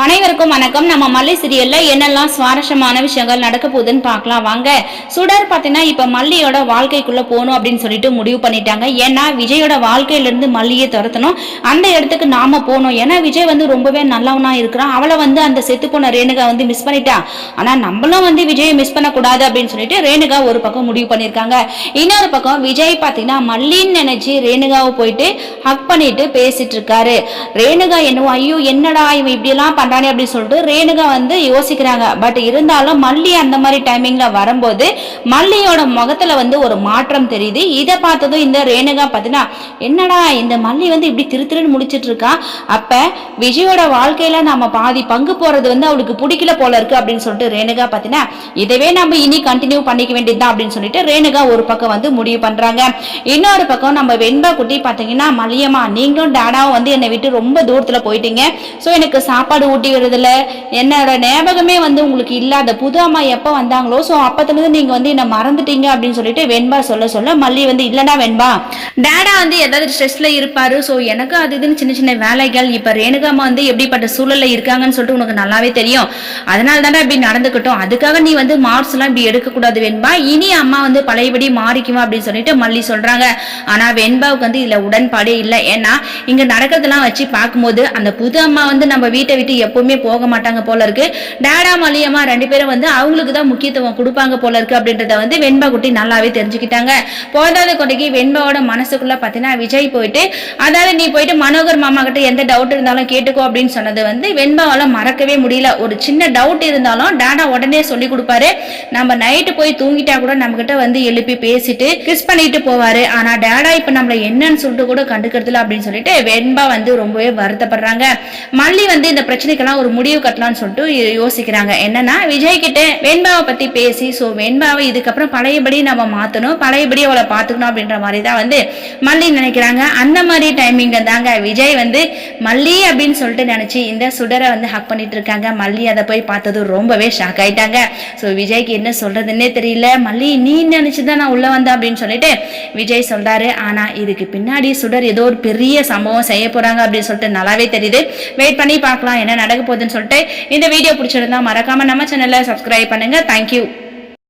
அனைவருக்கும் வணக்கம். நம்ம மல்லி சீரியல்ல என்னெல்லாம் சுவாரஸ்யமான விஷயங்கள் நடக்க போகுதுன்னு பார்க்கலாம் வாங்க. சுடர் பார்த்தீங்கன்னா இப்ப மல்லியோட வாழ்க்கைக்குள்ள போகணும் அப்படின்னு சொல்லிட்டு முடிவு பண்ணிட்டாங்க. ஏன்னா விஜயோட வாழ்க்கையில இருந்து மல்லியை துரத்தணும், அந்த இடத்துக்கு நாம போகணும். ஏன்னா விஜய் ரொம்பவே நல்லவனா இருக்கிறான். அவளை அந்த செத்து போன ரேணுகா மிஸ் பண்ணிட்டா. ஆனா நம்மளும் விஜயை மிஸ் பண்ணக்கூடாது அப்படின்னு சொல்லிட்டு ரேணுகா ஒரு பக்கம் முடிவு பண்ணியிருக்காங்க. இன்னொரு பக்கம் விஜய் பார்த்தீங்கன்னா மல்லின்னு நினைச்சு ரேணுகாவை போயிட்டு ஹக் பண்ணிட்டு பேசிட்டு இருக்காரு. ரேணுகா என்னவோ ஐயோ என்னடா இவன் இப்படி எல்லாம் பண்றானே அப்படி சொல்லிட்டு ரேணுகா யோசிக்கிறாங்க. பட் இருந்தாலும் மல்லி அந்த மாதிரி டைமிங்ல வரும்போது மல்லியோட முகத்துல ஒரு மாற்றம் தெரியுது. இதை பார்த்ததும் இந்த ரேணுகா பார்த்தீங்கன்னா என்னடா இந்த மல்லி இப்படி திருத்திருன்னு முடிச்சிட்டு இருக்கா, அப்ப விஜயோட வாழ்க்கையில நாம பாதி பங்கு போறது அவளுக்கு பிடிக்கல போல இருக்கு அப்படின்னு சொல்லிட்டு ரேணுகா பார்த்தீங்கன்னா இதவே நம்ம இனி கண்டினியூ பண்ணிக்க வேண்டியதுதான் அப்படின்னு சொல்லிட்டு ரேணுகா ஒரு பக்கம் முடிவு பண்றாங்க. இன்னொரு பக்கம் நம்ம வெண்பா குட்டி பார்த்தீங்கன்னா மல்லியம்மா நீங்களும் டேடாவும் என்னை விட்டு ரொம்ப தூரத்துல போயிட்டீங்க. ஸோ எனக்கு சாப்பாடு ஊட்டி வருதுல, என்னோட ஞாபகமே உங்களுக்கு இல்லாத புது அம்மா எப்போ வந்தாங்களோ ஸோ அப்பத்துல நீங்க என்னை மறந்துட்டீங்க அப்படின்னு சொல்லிட்டு வெண்பா சொல்ல மல்லி இல்லடா வெண்பா, டேடா ஏதாவது ஸ்ட்ரெஸ்ல இருப்பாரு. ஸோ எனக்கு அது இதுன்னு சின்ன சின்ன வேலைகள், இப்ப ரேணுகாமா எப்படிப்பட்ட சூழல்ல இருக்காங்கன்னு சொல்லிட்டு உனக்கு நல்லாவே தெரியும். அதனால தானே இப்படி நடந்துக்கிட்டோம். அதுக்காக நீ மார்க்ஸ் எல்லாம் இப்படி எடுக்கக்கூடாது வெண்பா, இனி அம்மா பழையபடி மாறிக்குமா அப்படின்னு சொல்லிட்டு மல்லி சொல்றாங்க. ஆனா வெண்பாவுக்கு இதுல உடன்பாடே இல்லை. ஏன்னா இங்க நடக்கிறதெல்லாம் வச்சு பார்க்கும்போது அந்த புது அம்மா நம்ம வீட்டை விட்டு எப்பவுமே போக மாட்டாங்க போல இருக்கு. டேடா மல்லியம்மா ரெண்டு பேரும் அவங்களுக்கு தான் முக்கியத்துவம் கொடுப்பாங்க போல இருக்கு அப்படின்றத வெண்பா குட்டி நல்லாவே தெரிஞ்சுக்கிட்டாங்க. போதாத கொண்டைக்கு வெண்பாவோட மனசுக்குள்ள பாத்தீங்கன்னா விஜய் போயிட்டு அதாவது நீ போயிட்டு மனோகர் மாமா கிட்ட எந்த டவுட் இருந்தாலும் கேட்டுக்கோ அப்படின்னு சொன்னது வெண்பாவால மறக்கவே முடியல. ஒரு சின்ன டவுட் இருந்தாலும் டேடா உடனே சொல்லி கொடுப்பாரு. நம்ம நைட்டு போய் தூங்கிட்டா கூட நம்ம கிட்ட எழுப்பி பேசிட்டு கிஸ் பண்ணிட்டு போவாரு. ஆனா டேடா இப்ப நம்மள என்னன்னு சொல்லிட்டு கூட கண்டுக்கிறதுல அப்படின்னு சொல்லிட்டு வெண்பா ரொம்பவே வருத்தப்படுறாங்க. மல்லி இந்த பிரச்சனைக்கெல்லாம் ஒரு முடிவு கட்டலாம்னு சொல்லிட்டு யோசிக்கிறாங்க. என்னன்னா விஜய் கிட்ட வெண்பாவை பத்தி பேசி சோ வெண்பாவை இதுக்கப்புறம் பழையபடி நம்ம மாத்தணும், பழையபடி அவளை பாத்துக்கணும் அப்படின்ற மாதிரி தான் மல்லி நினைக்கிறாங்க. அந்த மாதிரி டைமிங் தாங்க விஜய் மல்லி அப்படின்னு சொல்லிட்டு நினைச்சு இந்த சுடரை ஹக் பண்ணிட்டு இருக்காங்க. மல்லி அதை போய் பார்த்தது ரொம்பவே ஷாக் ஆயிட்டாங்க. சோ விஜய்க்கு என்ன சொல்றதுன்னே தெரியல. மல்லி நீ நினைச்சுதான் நான் உள்ள வந்தேன் அப்படின்னு சொல்லிட்டு விஜய் சொல்றாரு. ஆனா இதுக்கு பின்னாடி சுடர் ஏதோ ஒரு பெரிய சம்பவம் செய்ய போறாங்க அப்படின்னு சொல்லிட்டு நல்லாவே தெரியுது. வெயிட் பண்ணி பார்க்கலாம் என்ன நடக்க போகுதுன்னு சொல்லிட்டு. இந்த வீடியோ பிடிச்சிருந்தா மறக்காம நம்ம சேனலை சப்ஸ்கிரைப் பண்ணுங்க. தேங்க்யூ.